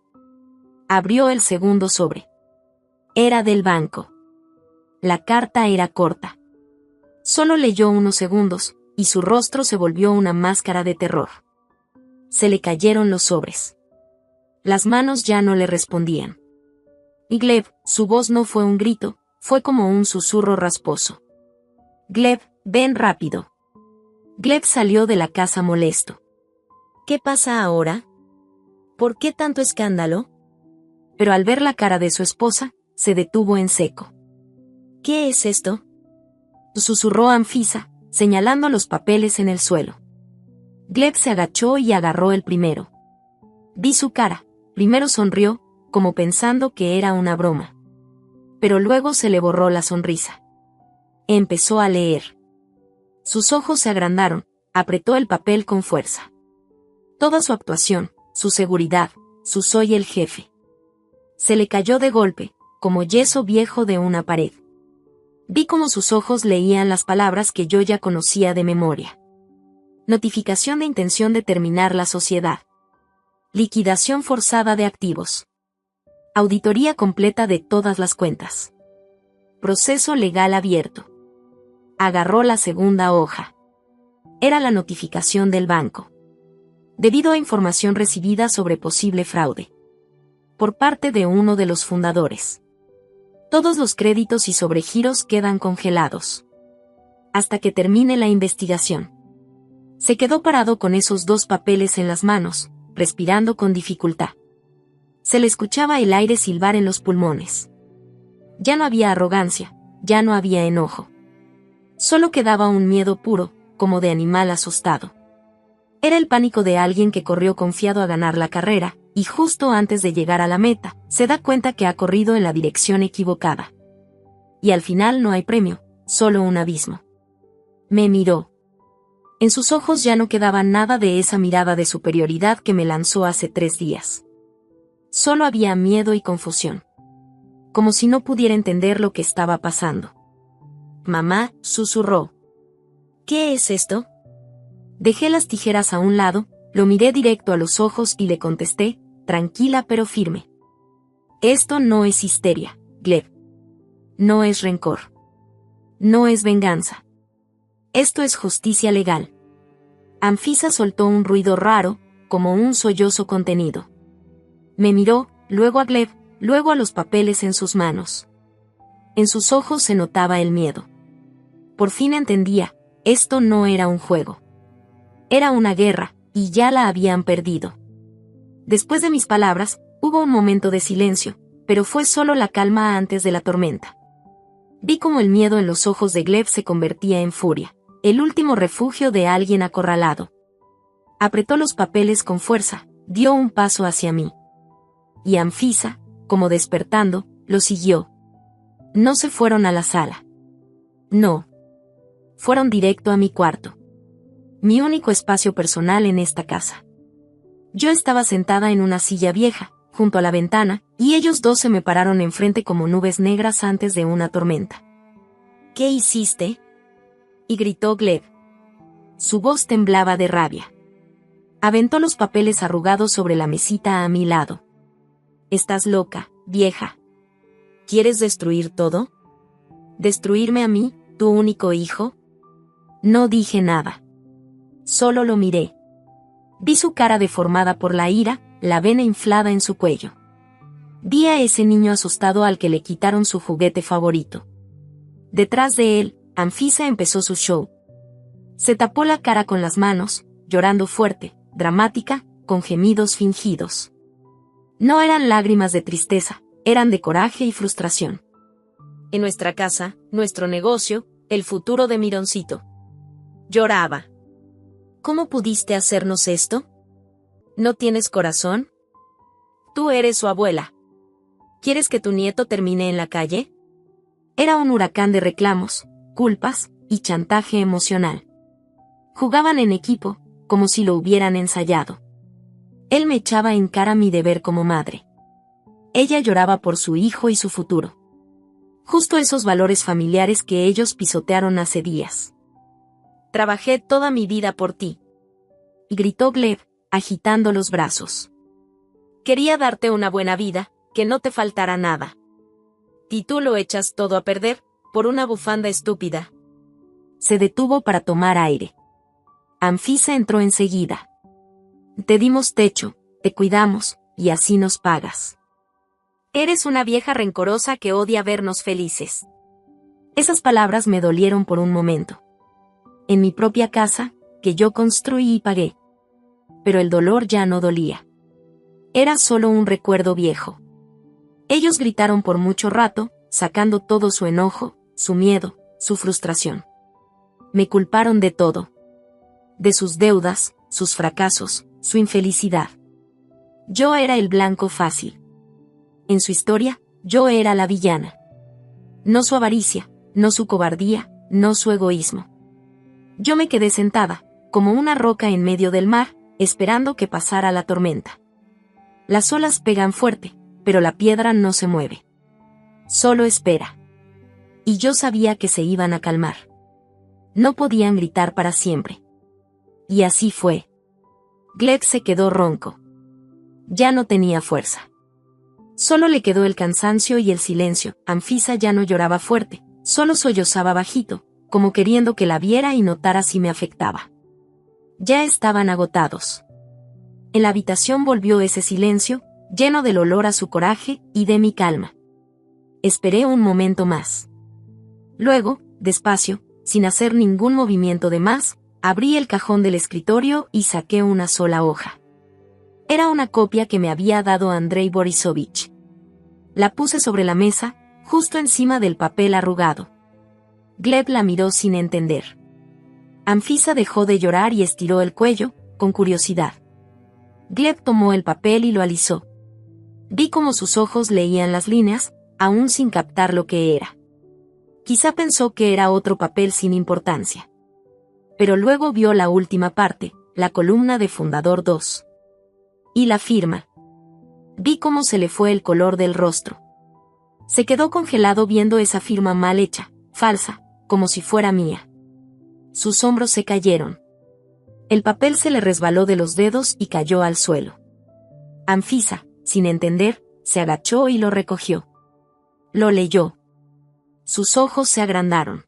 A: Abrió el segundo sobre. Era del banco. La carta era corta. Solo leyó unos segundos, y su rostro se volvió una máscara de terror. Se le cayeron los sobres. Las manos ya no le respondían. Y Gleb, su voz no fue un grito, fue como un susurro rasposo. Gleb, ven rápido. Gleb salió de la casa molesto. ¿Qué pasa ahora? ¿Por qué tanto escándalo? pero al ver la cara de su esposa, se detuvo en seco. ¿Qué es esto?, susurró Anfisa, señalando los papeles en el suelo. Gleb se agachó y agarró el primero. Vi su cara. Primero sonrió, como pensando que era una broma. Pero luego se le borró la sonrisa. Empezó a leer. Sus ojos se agrandaron, apretó el papel con fuerza. Toda su actuación, su seguridad, su soy el jefe. Se le cayó de golpe, como yeso viejo de una pared. Vi cómo sus ojos leían las palabras que yo ya conocía de memoria. Notificación de intención de terminar la sociedad. Liquidación forzada de activos. Auditoría completa de todas las cuentas. Proceso legal abierto. Agarró la segunda hoja. Era la notificación del banco. Debido a información recibida sobre posible fraude. Por parte de uno de los fundadores. Todos los créditos y sobregiros quedan congelados. Hasta que termine la investigación. Se quedó parado con esos dos papeles en las manos, respirando con dificultad. Se le escuchaba el aire silbar en los pulmones. Ya no había arrogancia, ya no había enojo. Solo quedaba un miedo puro, como de animal asustado. Era el pánico de alguien que corrió confiado a ganar la carrera, y justo antes de llegar a la meta, se da cuenta que ha corrido en la dirección equivocada. Y al final no hay premio, solo un abismo. Me miró. En sus ojos ya no quedaba nada de esa mirada de superioridad que me lanzó hace 3 días. Solo había miedo y confusión. Como si no pudiera entender lo que estaba pasando. Mamá, susurró. ¿Qué es esto? Dejé las tijeras a un lado, lo miré directo a los ojos y le contesté, tranquila pero firme. Esto no es histeria, Gleb. No es rencor. No es venganza. Esto es justicia legal. Anfisa soltó un ruido raro, como un sollozo contenido. Me miró, luego a Gleb, luego a los papeles en sus manos. En sus ojos se notaba el miedo. Por fin entendía, esto no era un juego. Era una guerra, y ya la habían perdido. Después de mis palabras, hubo un momento de silencio, pero fue solo la calma antes de la tormenta. Vi cómo el miedo en los ojos de Gleb se convertía en furia, el último refugio de alguien acorralado. Apretó los papeles con fuerza, dio un paso hacia mí. Y Anfisa, como despertando, lo siguió. No se fueron a la sala. No. Fueron directo a mi cuarto. Mi único espacio personal en esta casa. Yo estaba sentada en una silla vieja, junto a la ventana, y ellos dos se me pararon enfrente como nubes negras antes de una tormenta. ¿Qué hiciste?, y gritó Gleb. Su voz temblaba de rabia. Aventó los papeles arrugados sobre la mesita a mi lado. Estás loca, vieja. ¿Quieres destruir todo? ¿Destruirme a mí, tu único hijo? No dije nada. Solo lo miré. Vi su cara deformada por la ira, la vena inflada en su cuello. Vi a ese niño asustado al que le quitaron su juguete favorito. Detrás de él, Anfisa empezó su show. Se tapó la cara con las manos, llorando fuerte, dramática, con gemidos fingidos. No eran lágrimas de tristeza, eran de coraje y frustración. En nuestra casa, nuestro negocio, el futuro de Mironcito. Lloraba. ¿Cómo pudiste hacernos esto? ¿No tienes corazón? Tú eres su abuela. ¿Quieres que tu nieto termine en la calle? Era un huracán de reclamos, culpas y chantaje emocional. Jugaban en equipo, como si lo hubieran ensayado. Él me echaba en cara mi deber como madre. Ella lloraba por su hijo y su futuro. Justo esos valores familiares que ellos pisotearon hace días. Trabajé toda mi vida por ti. Y gritó Gleb, agitando los brazos. Quería darte una buena vida, que no te faltara nada. Y tú lo echas todo a perder, por una bufanda estúpida. Se detuvo para tomar aire. Anfisa entró enseguida. Te dimos techo, te cuidamos, y así nos pagas. Eres una vieja rencorosa que odia vernos felices. Esas palabras me dolieron por un momento. En mi propia casa, que yo construí y pagué. Pero el dolor ya no dolía. Era solo un recuerdo viejo. Ellos gritaron por mucho rato, sacando todo su enojo, su miedo, su frustración. Me culparon de todo. De sus deudas, sus fracasos, su infelicidad. Yo era el blanco fácil. En su historia, yo era la villana. No su avaricia, no su cobardía, no su egoísmo. Yo me quedé sentada, como una roca en medio del mar, esperando que pasara la tormenta. Las olas pegan fuerte, pero la piedra no se mueve. Solo espera. Y yo sabía que se iban a calmar. No podían gritar para siempre. Y así fue. Gleb se quedó ronco. Ya no tenía fuerza. Solo le quedó el cansancio y el silencio. Anfisa ya no lloraba fuerte, solo sollozaba bajito, como queriendo que la viera y notara si me afectaba. Ya estaban agotados. En la habitación volvió ese silencio, lleno del olor a su coraje y de mi calma. Esperé un momento más. Luego, despacio, sin hacer ningún movimiento de más, abrí el cajón del escritorio y saqué una sola hoja. Era una copia que me había dado Andrei Borisovich. La puse sobre la mesa, justo encima del papel arrugado. Gleb la miró sin entender. Anfisa dejó de llorar y estiró el cuello, con curiosidad. Gleb tomó el papel y lo alisó. Vi cómo sus ojos leían las líneas, aún sin captar lo que era. Quizá pensó que era otro papel sin importancia. Pero luego vio la última parte, la columna de Fundador 2. Y la firma. Vi cómo se le fue el color del rostro. Se quedó congelado viendo esa firma mal hecha, falsa, como si fuera mía. Sus hombros se cayeron. El papel se le resbaló de los dedos y cayó al suelo. Anfisa, sin entender, se agachó y lo recogió. Lo leyó. Sus ojos se agrandaron.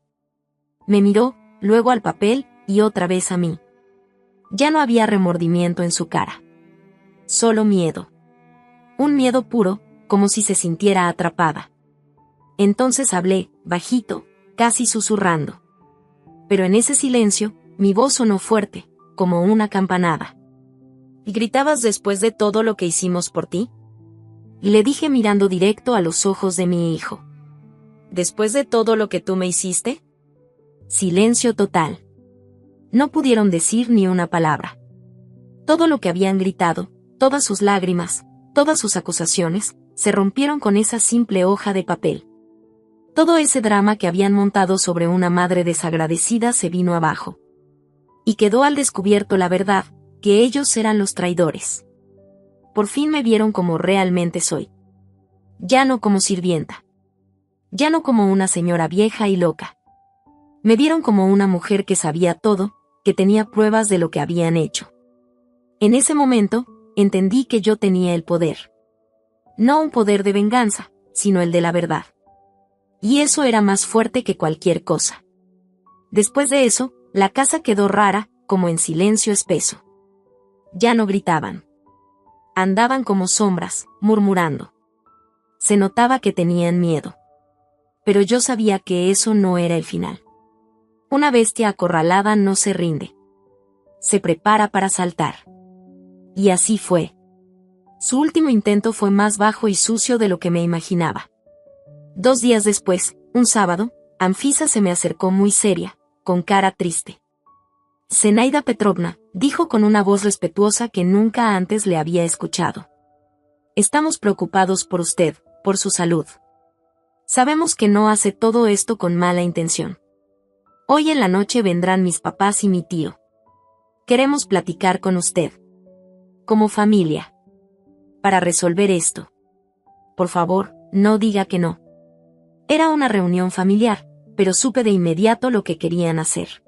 A: Me miró, luego al papel, y otra vez a mí. Ya no había remordimiento en su cara. Solo miedo. Un miedo puro, como si se sintiera atrapada. Entonces hablé, bajito, casi susurrando. Pero en ese silencio, mi voz sonó fuerte, como una campanada. ¿Y gritabas después de todo lo que hicimos por ti? Y le dije mirando directo a los ojos de mi hijo. ¿Después de todo lo que tú me hiciste? Silencio total. No pudieron decir ni una palabra. Todo lo que habían gritado, todas sus lágrimas, todas sus acusaciones, se rompieron con esa simple hoja de papel. Todo ese drama que habían montado sobre una madre desagradecida se vino abajo. Y quedó al descubierto la verdad, que ellos eran los traidores. Por fin me vieron como realmente soy. Ya no como sirvienta. Ya no como una señora vieja y loca. Me vieron como una mujer que sabía todo, que tenía pruebas de lo que habían hecho. En ese momento, entendí que yo tenía el poder. No un poder de venganza, sino el de la verdad. Y eso era más fuerte que cualquier cosa. Después de eso, la casa quedó rara, como en silencio espeso. Ya no gritaban. Andaban como sombras, murmurando. Se notaba que tenían miedo. Pero yo sabía que eso no era el final. Una bestia acorralada no se rinde. Se prepara para saltar. Y así fue. Su último intento fue más bajo y sucio de lo que me imaginaba. 2 días después, un sábado, Anfisa se me acercó muy seria, con cara triste. Zenaida Petrovna, dijo con una voz respetuosa que nunca antes le había escuchado. Estamos preocupados por usted, por su salud. Sabemos que no hace todo esto con mala intención. Hoy en la noche vendrán mis papás y mi tío. Queremos platicar con usted. Como familia. Para resolver esto. Por favor, no diga que no. Era una reunión familiar, pero supe de inmediato lo que querían hacer.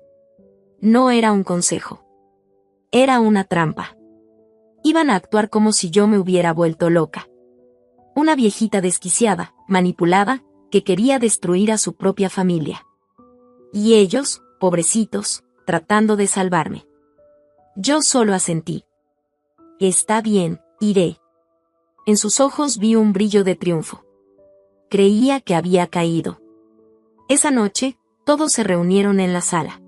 A: No era un consejo. Era una trampa. Iban a actuar como si yo me hubiera vuelto loca. Una viejita desquiciada, manipulada, que quería destruir a su propia familia. Y ellos, pobrecitos, tratando de salvarme. Yo solo asentí. Está bien, iré. En sus ojos vi un brillo de triunfo. Creía que había caído. Esa noche, todos se reunieron en la sala.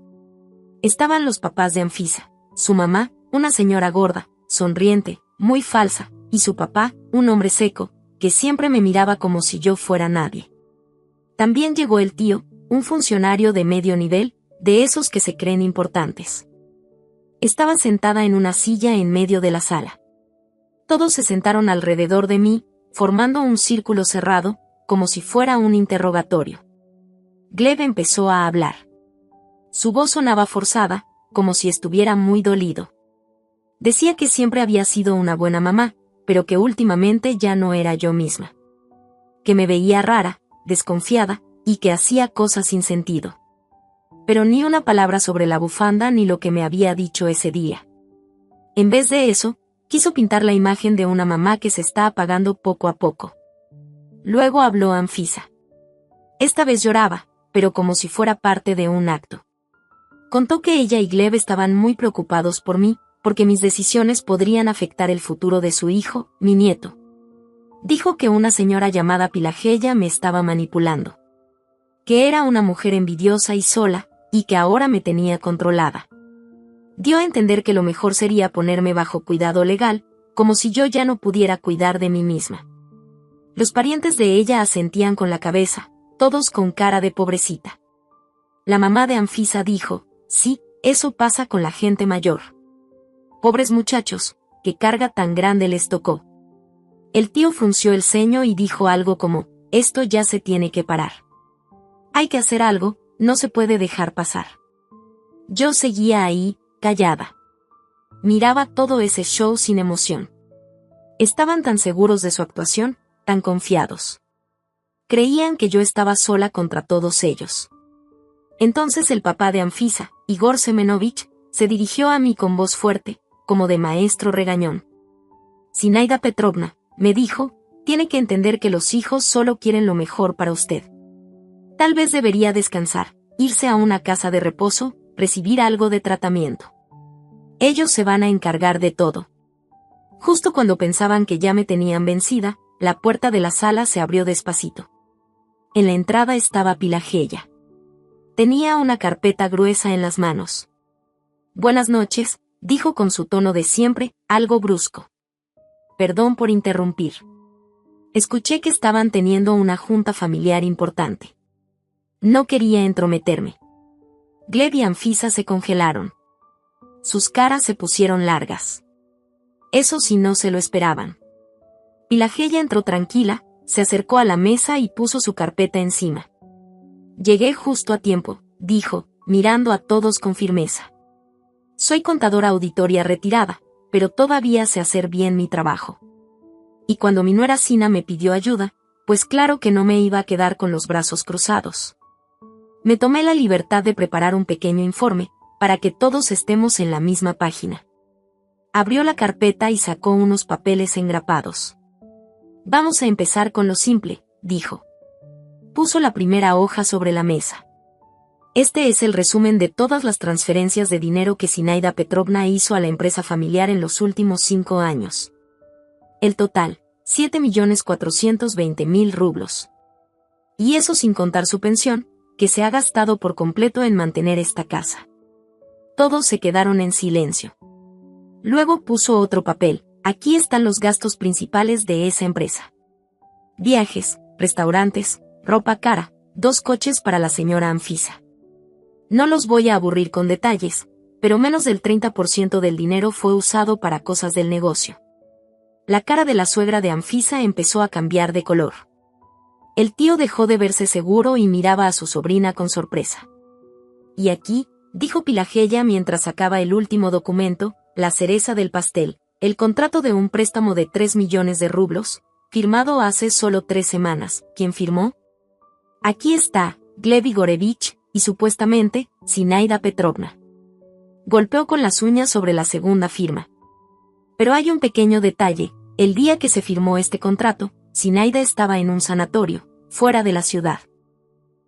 A: Estaban los papás de Anfisa, su mamá, una señora gorda, sonriente, muy falsa, y su papá, un hombre seco, que siempre me miraba como si yo fuera nadie. También llegó el tío, un funcionario de medio nivel, de esos que se creen importantes. Estaba sentada en una silla en medio de la sala. Todos se sentaron alrededor de mí, formando un círculo cerrado, como si fuera un interrogatorio. Gleb empezó a hablar. Su voz sonaba forzada, como si estuviera muy dolido. Decía que siempre había sido una buena mamá, pero que últimamente ya no era yo misma. Que me veía rara, desconfiada, y que hacía cosas sin sentido. Pero ni una palabra sobre la bufanda ni lo que me había dicho ese día. En vez de eso, quiso pintar la imagen de una mamá que se está apagando poco a poco. Luego habló Anfisa. Esta vez lloraba, pero como si fuera parte de un acto. Contó que ella y Gleb estaban muy preocupados por mí, porque mis decisiones podrían afectar el futuro de su hijo, mi nieto. Dijo que una señora llamada Pilajeya me estaba manipulando. Que era una mujer envidiosa y sola, y que ahora me tenía controlada. Dio a entender que lo mejor sería ponerme bajo cuidado legal, como si yo ya no pudiera cuidar de mí misma. Los parientes de ella asentían con la cabeza, todos con cara de pobrecita. La mamá de Anfisa dijo, sí, eso pasa con la gente mayor. Pobres muchachos, qué carga tan grande les tocó. El tío frunció el ceño y dijo algo como, esto ya se tiene que parar. Hay que hacer algo, no se puede dejar pasar. Yo seguía ahí, callada. Miraba todo ese show sin emoción. Estaban tan seguros de su actuación, tan confiados. Creían que yo estaba sola contra todos ellos. Entonces el papá de Anfisa, Igor Semenovich, se dirigió a mí con voz fuerte, como de maestro regañón. Zinaida Petrovna, me dijo, tiene que entender que los hijos solo quieren lo mejor para usted. Tal vez debería descansar, irse a una casa de reposo, recibir algo de tratamiento. Ellos se van a encargar de todo. Justo cuando pensaban que ya me tenían vencida, la puerta de la sala se abrió despacito. En la entrada estaba Pilajeya. Tenía una carpeta gruesa en las manos. Buenas noches, dijo con su tono de siempre, algo brusco. Perdón por interrumpir. Escuché que estaban teniendo una junta familiar importante. No quería entrometerme. Gleb y Anfisa se congelaron. Sus caras se pusieron largas. Eso sí no se lo esperaban. Pilajeya entró tranquila, se acercó a la mesa y puso su carpeta encima. Llegué justo a tiempo, dijo, mirando a todos con firmeza. Soy contadora auditoria retirada, pero todavía sé hacer bien mi trabajo. Y cuando mi nuera Sina me pidió ayuda, pues claro que no me iba a quedar con los brazos cruzados. Me tomé la libertad de preparar un pequeño informe, para que todos estemos en la misma página. Abrió la carpeta y sacó unos papeles engrapados. Vamos a empezar con lo simple, dijo. Puso la primera hoja sobre la mesa. Este es el resumen de todas las transferencias de dinero que Zinaida Petrovna hizo a la empresa familiar en los últimos 5 años. El total, 7.420.000 rublos. Y eso sin contar su pensión, que se ha gastado por completo en mantener esta casa. Todos se quedaron en silencio. Luego puso otro papel. Aquí están los gastos principales de esa empresa. Viajes, restaurantes, ropa cara, 2 coches para la señora Anfisa. No los voy a aburrir con detalles, pero menos del 30% del dinero fue usado para cosas del negocio. La cara de la suegra de Anfisa empezó a cambiar de color. El tío dejó de verse seguro y miraba a su sobrina con sorpresa. Y aquí, dijo Pilajeya mientras sacaba el último documento, la cereza del pastel, el contrato de un préstamo de 3 millones de rublos, firmado hace solo 3 semanas. ¿Quién firmó? Aquí está, Gleb Igorevich, y supuestamente, Zinaida Petrovna. Golpeó con las uñas sobre la segunda firma. Pero hay un pequeño detalle, el día que se firmó este contrato, Zinaida estaba en un sanatorio, fuera de la ciudad.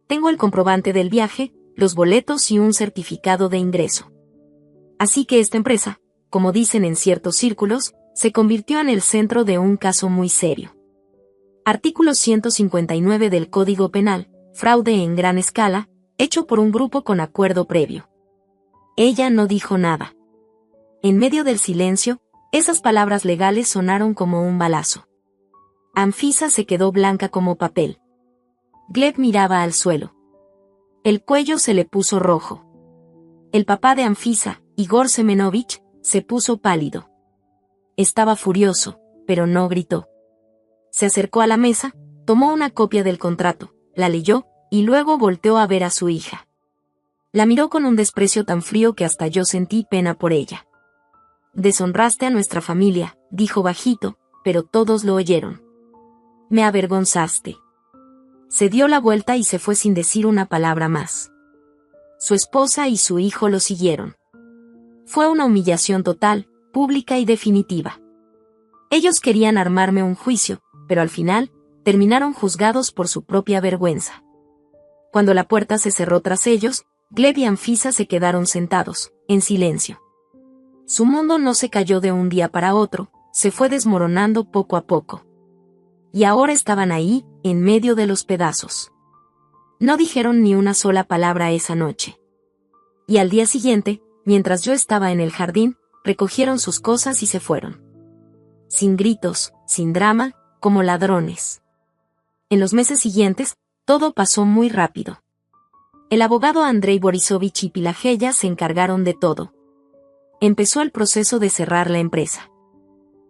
A: Tengo el comprobante del viaje, los boletos y un certificado de ingreso. Así que esta empresa, como dicen en ciertos círculos, se convirtió en el centro de un caso muy serio. Artículo 159 del Código Penal, fraude en gran escala, hecho por un grupo con acuerdo previo. Ella no dijo nada. En medio del silencio, esas palabras legales sonaron como un balazo. Anfisa se quedó blanca como papel. Gleb miraba al suelo. El cuello se le puso rojo. El papá de Anfisa, Igor Semenovich, se puso pálido. Estaba furioso, pero no gritó. Se acercó a la mesa, tomó una copia del contrato, la leyó, y luego volteó a ver a su hija. La miró con un desprecio tan frío que hasta yo sentí pena por ella. Deshonraste a nuestra familia, dijo bajito, pero todos lo oyeron. Me avergonzaste. Se dio la vuelta y se fue sin decir una palabra más. Su esposa y su hijo lo siguieron. Fue una humillación total, pública y definitiva. Ellos querían armarme un juicio, pero al final, terminaron juzgados por su propia vergüenza. Cuando la puerta se cerró tras ellos, Gleb y Anfisa se quedaron sentados, en silencio. Su mundo no se cayó de un día para otro, se fue desmoronando poco a poco. Y ahora estaban ahí, en medio de los pedazos. No dijeron ni una sola palabra esa noche. Y al día siguiente, mientras yo estaba en el jardín, recogieron sus cosas y se fueron. Sin gritos, sin drama, como ladrones. En los meses siguientes, todo pasó muy rápido. El abogado Andrei Borisovich y Pilajeya se encargaron de todo. Empezó el proceso de cerrar la empresa.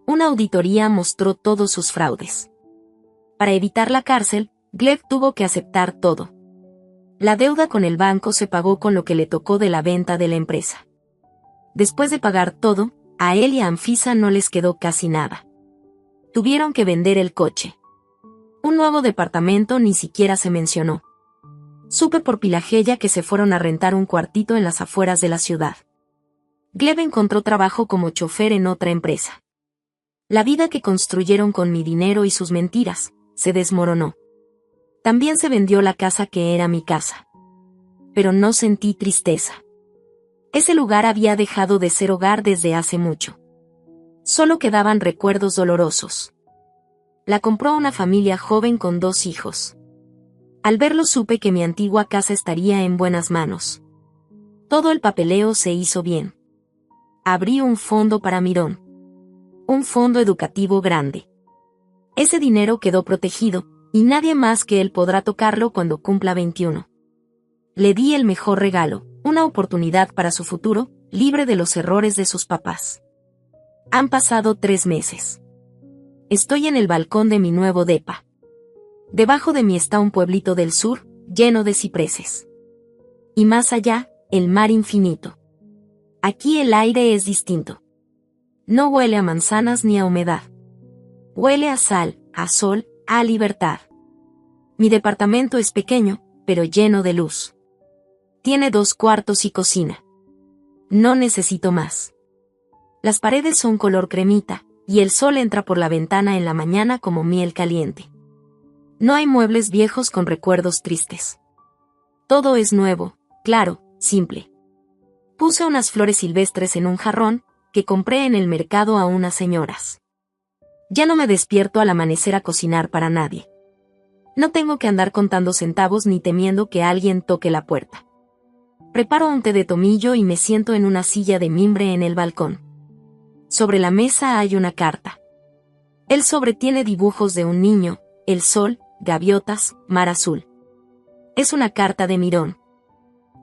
A: Una auditoría mostró todos sus fraudes. Para evitar la cárcel, Gleb tuvo que aceptar todo. La deuda con el banco se pagó con lo que le tocó de la venta de la empresa. Después de pagar todo, a él y a Anfisa no les quedó casi nada. Tuvieron que vender el coche. Un nuevo departamento ni siquiera se mencionó. Supe por Pilajeya que se fueron a rentar un cuartito en las afueras de la ciudad. Gleb encontró trabajo como chofer en otra empresa. La vida que construyeron con mi dinero y sus mentiras, se desmoronó. También se vendió la casa que era mi casa. Pero no sentí tristeza. Ese lugar había dejado de ser hogar desde hace mucho. Solo quedaban recuerdos dolorosos. La compró una familia joven con 2 hijos. Al verlo supe que mi antigua casa estaría en buenas manos. Todo el papeleo se hizo bien. Abrí un fondo para Mirón. Un fondo educativo grande. Ese dinero quedó protegido, y nadie más que él podrá tocarlo cuando cumpla 21. Le di el mejor regalo, una oportunidad para su futuro, libre de los errores de sus papás. Han pasado 3 meses. Estoy en el balcón de mi nuevo depa. Debajo de mí está un pueblito del sur, lleno de cipreses. Y más allá, el mar infinito. Aquí el aire es distinto. No huele a manzanas ni a humedad. Huele a sal, a sol, a libertad. Mi departamento es pequeño, pero lleno de luz. Tiene 2 cuartos y cocina. No necesito más. Las paredes son color cremita, y el sol entra por la ventana en la mañana como miel caliente. No hay muebles viejos con recuerdos tristes. Todo es nuevo, claro, simple. Puse unas flores silvestres en un jarrón, que compré en el mercado a unas señoras. Ya no me despierto al amanecer a cocinar para nadie. No tengo que andar contando centavos ni temiendo que alguien toque la puerta. Preparo un té de tomillo y me siento en una silla de mimbre en el balcón. Sobre la mesa hay una carta. El sobre tiene dibujos de un niño, el sol, gaviotas, mar azul. Es una carta de Mirón.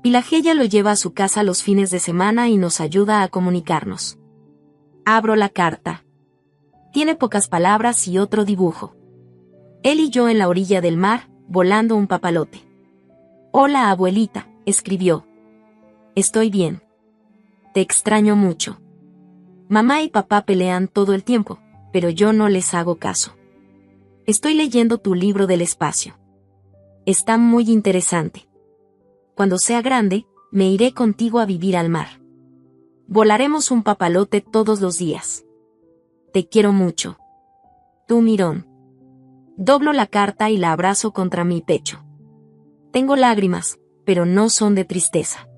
A: Pilajeya lo lleva a su casa los fines de semana y nos ayuda a comunicarnos. Abro la carta. Tiene pocas palabras y otro dibujo. Él y yo en la orilla del mar, volando un papalote. Hola abuelita, escribió. Estoy bien. Te extraño mucho. Mamá y papá pelean todo el tiempo, pero yo no les hago caso. Estoy leyendo tu libro del espacio. Está muy interesante. Cuando sea grande, me iré contigo a vivir al mar. Volaremos un papalote todos los días. Te quiero mucho. Tú, Mirón. Doblo la carta y la abrazo contra mi pecho. Tengo lágrimas, pero no son de tristeza.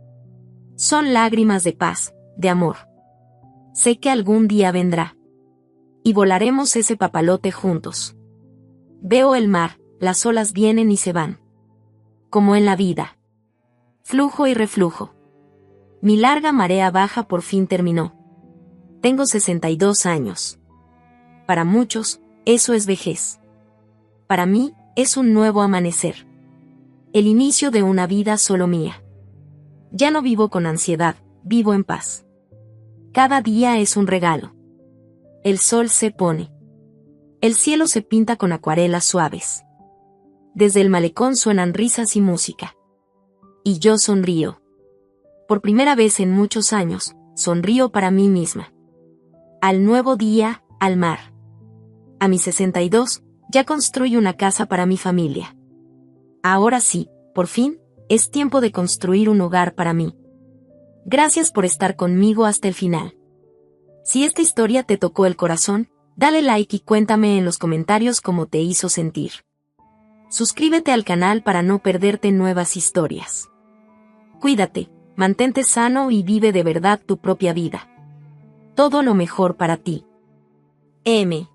A: Son lágrimas de paz, de amor. Sé que algún día vendrá. Y volaremos ese papalote juntos. Veo el mar, las olas vienen y se van. Como en la vida. Flujo y reflujo. Mi larga marea baja por fin terminó. Tengo 62 años. Para muchos, eso es vejez. para mí, es un nuevo amanecer. El inicio de una vida solo mía. Ya no vivo con ansiedad, vivo en paz. Cada día es un regalo. El sol se pone. El cielo se pinta con acuarelas suaves. Desde el malecón suenan risas y música. Y yo sonrío. Por primera vez en muchos años, sonrío para mí misma. Al nuevo día, al mar. A mis 62, ya construyo una casa para mi familia. Ahora sí, por fin, es tiempo de construir un hogar para mí. Gracias por estar conmigo hasta el final. Si esta historia te tocó el corazón, dale like y cuéntame en los comentarios cómo te hizo sentir. Suscríbete al canal para no perderte nuevas historias. Cuídate, mantente sano y vive de verdad tu propia vida. Todo lo mejor para ti. M.